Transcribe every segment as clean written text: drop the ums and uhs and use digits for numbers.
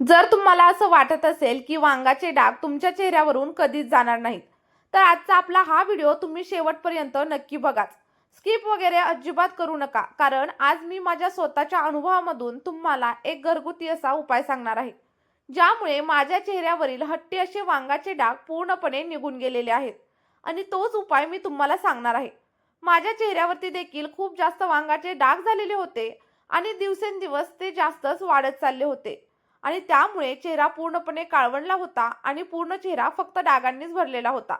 जर तुम्हाला असं वाटत असेल की वांगाचे डाग तुमच्या चेहऱ्यावरून कधीच जाणार नाहीत, तर आजचा आपला हा व्हिडिओ तुम्ही शेवटपर्यंत नक्की बघाच. स्किप वगैरे अजिबात करू नका, कारण आज मी माझ्या स्वतःच्या अनुभवामधून तुम्हाला एक घरगुती असा उपाय सांगणार आहे, ज्यामुळे माझ्या चेहऱ्यावरील हट्टी असे वांगाचे डाग पूर्णपणे निघून गेलेले आहेत. आणि तोच उपाय मी तुम्हाला सांगणार आहे. माझ्या चेहऱ्यावरती देखील खूप जास्त वांगाचे डाग झालेले होते आणि दिवसेंदिवस ते जास्तच वाढत चालले होते. आणि त्यामुळे चेहरा पूर्णपणे काळवंडला होता आणि पूर्ण चेहरा फक्त डागांनीच भरलेला होता.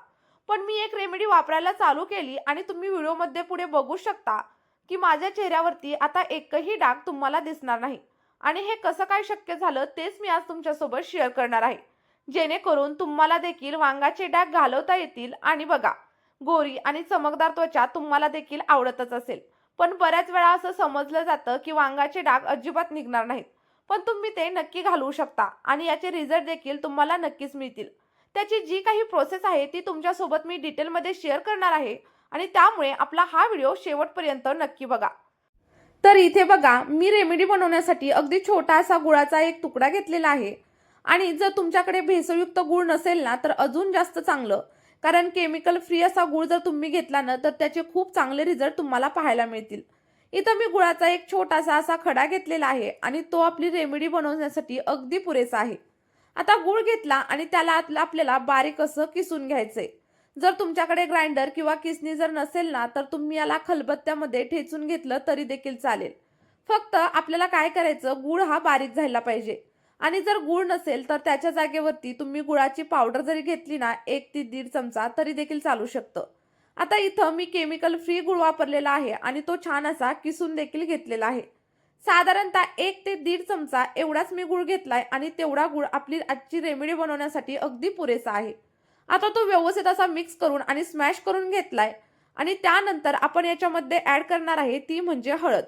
पण मी एक रेमेडी वापरायला चालू केली आणि तुम्ही व्हिडिओमध्ये पुढे बघू शकता की माझ्या चेहऱ्यावरती आता एकही डाग तुम्हाला दिसणार नाही. आणि हे कसं काय शक्य झालं तेच मी आज तुमच्यासोबत शेअर करणार आहे, जेणेकरून तुम्हाला देखील वांगाचे डाग घालवता येतील. आणि बघा, गोरी आणि चमकदार त्वचा तुम्हाला देखील आवडतच असेल, पण बऱ्याच वेळा असं समजलं जातं की वांगाचे डाग अजिबात निघणार नाहीत. पण तुम्ही ते नक्की घालवू शकता आणि याचे रिझल्ट देखील तुम्हाला नक्कीच मिळतील. त्याची जी काही प्रोसेस आहे ती तुमच्यासोबत मी डिटेलमध्ये शेअर करणार आहे, आणि त्यामुळे आपला हा व्हिडिओ शेवटपर्यंत नक्की बघा. तर इथे बघा, मी रेमेडी बनवण्यासाठी अगदी छोटा असा गुळाचा एक तुकडा घेतलेला आहे. आणि जर तुमच्याकडे भेसळयुक्त गूळ नसेल ना, तर अजून जास्त चांगलं, कारण केमिकल फ्री असा गूळ जर तुम्ही घेतला ना, तर त्याचे खूप चांगले रिझल्ट तुम्हाला पाहायला मिळतील. इथं मी गुळाचा एक छोटासा असा खडा घेतलेला आहे आणि तो आपली रेमेडी बनवण्यासाठी अगदी पुरेसा आहे. आता गूळ घेतला आणि त्याला आपल्याला बारीक असं किसून घ्यायचंय. जर तुमच्याकडे ग्राइंडर किंवा किसणी जर नसेल ना, तर तुम्ही याला खलबत्त्यामध्ये ठेचून घेतलं तरी देखील चालेल. फक्त आपल्याला काय करायचं, गूळ हा बारीक झाला पाहिजे. आणि जर गूळ नसेल तर त्याच्या जागेवरती तुम्ही गुळाची पावडर जरी घेतली ना, 1 ते 1.5 चमचा, तरी देखील चालू शकतं. आता इथं मी केमिकल फ्री गूळ वापरलेला आहे आणि तो छान असा किसून देखील घेतलेला आहे. साधारणतः 1 ते 1.5 चमचा एवढाच मी गूळ घेतलाय आणि तेवढा गूळ आपली आजची रेमेडी बनवण्यासाठी अगदी पुरेसा आहे. आता तो व्यवस्थित असा मिक्स करून आणि स्मॅश करून घेतलाय. आणि त्यानंतर आपण याच्यामध्ये ऍड करणार आहे ती म्हणजे हळद.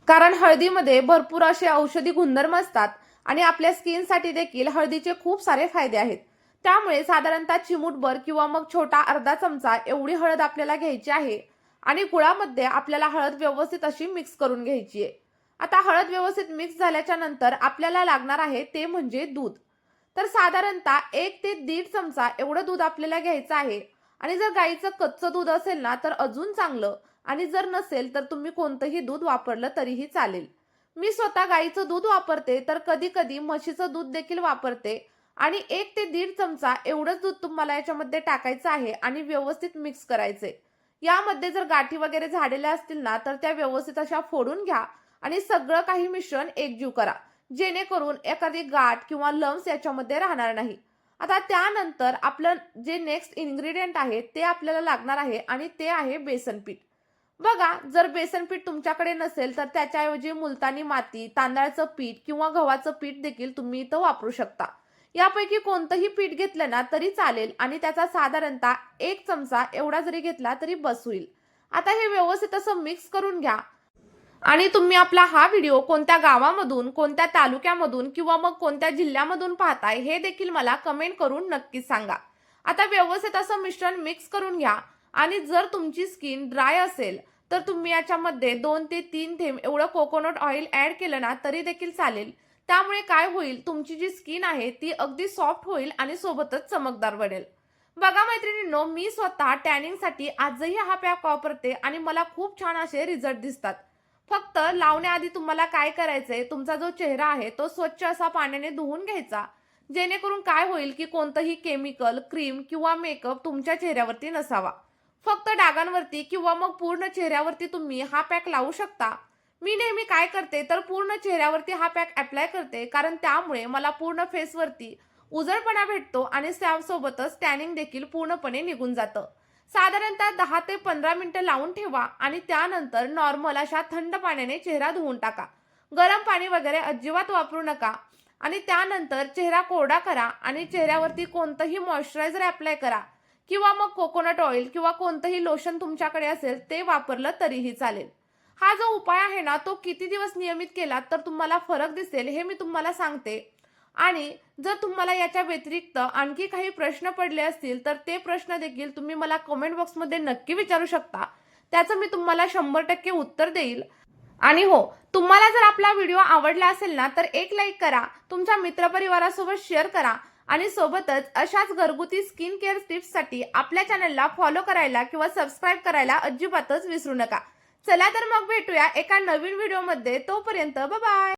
कारण हळदीमध्ये भरपूर असे औषधी गुणधर्म असतात आणि आपल्या स्किनसाठी देखील हळदीचे खूप सारे फायदे आहेत. त्यामुळे साधारणतः चिमूटभर किंवा मग छोटा अर्धा चमचा एवढी हळद आपल्याला घ्यायची आहे. आणि गुळामध्ये आपल्याला हळद व्यवस्थित अशी मिक्स करून घ्यायची आहे. आता हळद व्यवस्थित मिक्स झाल्याच्या नंतर आपल्याला लागणार आहे ते म्हणजे दूध. तर साधारणतः 1 ते 1.5 चमचा एवढं दूध आपल्याला घ्यायचं आहे. आणि जर गाईचं कच्चं दूध असेल ना, तर अजून चांगलं. आणि जर नसेल तर तुम्ही कोणतंही दूध वापरलं तरीही चालेल. मी स्वतः गाईचं दूध वापरते, तर कधी कधी म्हशीचं दूध देखील वापरते. आणि 1 ते 1.5 चमचा एवढंच दूध तुम्हाला याच्यामध्ये टाकायचं आहे आणि व्यवस्थित मिक्स करायचे. यामध्ये जर गाठी वगैरे झालेल्या असतील ना, तर त्या व्यवस्थित अशा फोडून घ्या आणि सगळं काही मिश्रण एकजीव करा, जेणेकरून एखादी गाठ किंवा लम्स याच्यामध्ये राहणार नाही. आता त्यानंतर आपलं जे नेक्स्ट इन्ग्रेडियंट आहे ते आपल्याला लागणार आहे आणि ते आहे बेसन पीठ. बघा, जर बेसन पीठ तुमच्याकडे नसेल तर त्याच्याऐवजी मुलतानी माती, तांदळाचं पीठ किंवा गव्हाचं पीठ देखील तुम्ही इथं वापरू शकता. यापैकी कोणतंही पीठ घेतलं ना तरी चालेल आणि त्याचा साधारणतः 1 चमचा एवढा जरी घेतला तरी बस होईल. आता हे व्यवस्थित असं मिक्स करून घ्या. आणि तुम्ही आपला हा व्हिडिओ कोणत्या गावामधून, कोणत्या तालुक्यामधून किंवा मग कोणत्या जिल्ह्यामधून पाहताय हे देखील मला कमेंट करून नक्की सांगा. आता व्यवस्थित असं मिश्रण मिक्स करून घ्या. आणि जर तुमची स्किन ड्राय असेल तर तुम्ही याच्यामध्ये 2 ते 3 थेंब एवढं कोकोनट ऑइल ऍड केलं ना तरी देखील चालेल. त्यामुळे काय होईल, तुमची जी स्किन आहे ती अगदी सॉफ्ट होईल आणि सोबतच चमकदार बनेल. बघा मैत्रिणींनो, मी स्वतः टॅनिंगसाठी आजही हा पॅक वापरते आणि मला खूप छान असे रिझल्ट दिसतात. फक्त लावण्याआधी तुम्हाला काय करायचंय, तुमचा जो चेहरा आहे तो स्वच्छ असा पाण्याने धुवून घ्यायचा, जेणेकरून काय होईल की कोणतंही केमिकल, क्रीम किंवा मेकअप तुमच्या चेहऱ्यावरती नसावा. फक्त डागांवरती किंवा मग पूर्ण चेहऱ्यावरती तुम्ही हा पॅक लावू शकता. मी नेहमी काय करते तर पूर्ण चेहऱ्यावरती हा पॅक अप्लाय करते, कारण त्यामुळे मला पूर्ण फेसवरती उजळपणा भेटतो आणि त्यासोबतच टॅनिंग देखील पूर्णपणे निघून जातं. साधारणतः 10 ते 15 मिनिटं लावून ठेवा आणि त्यानंतर नॉर्मल अशा थंड पाण्याने चेहरा धुवून टाका. गरम पाणी वगैरे अजिबात वापरू नका. आणि त्यानंतर चेहरा कोरडा करा आणि चेहऱ्यावरती कोणतंही मॉइश्चरायझर अप्लाय करा किंवा मग कोकोनट ऑइल किंवा कोणतंही लोशन तुमच्याकडे असेल ते वापरलं तरीही चालेल. हा जो उपाय आहे ना, तो किती दिवस नियमित केला तर तुम्हाला फरक दिसेल हे मी तुम्हाला सांगते. आणि जर तुम्हाला याच्या व्यतिरिक्त आणखी काही प्रश्न पडले असतील तर ते प्रश्न देखील तुम्ही मला कमेंट बॉक्समध्ये नक्की विचारू शकता. त्याचं मी तुम्हाला 100% उत्तर देईल. आणि हो, तुम्हाला जर आपला व्हिडिओ आवडला असेल ना, तर एक लाईक करा, तुमच्या मित्रपरिवारासोबत शेअर करा आणि सोबतच अशाच घरगुती स्किन केअर टिप्ससाठी आपल्या चॅनलला फॉलो करायला किंवा सबस्क्राईब करायला अजिबातच विसरू नका. चला तर मग भेटूया एका नवीन व्हिडिओमध्ये. तोपर्यंत बाय बाय.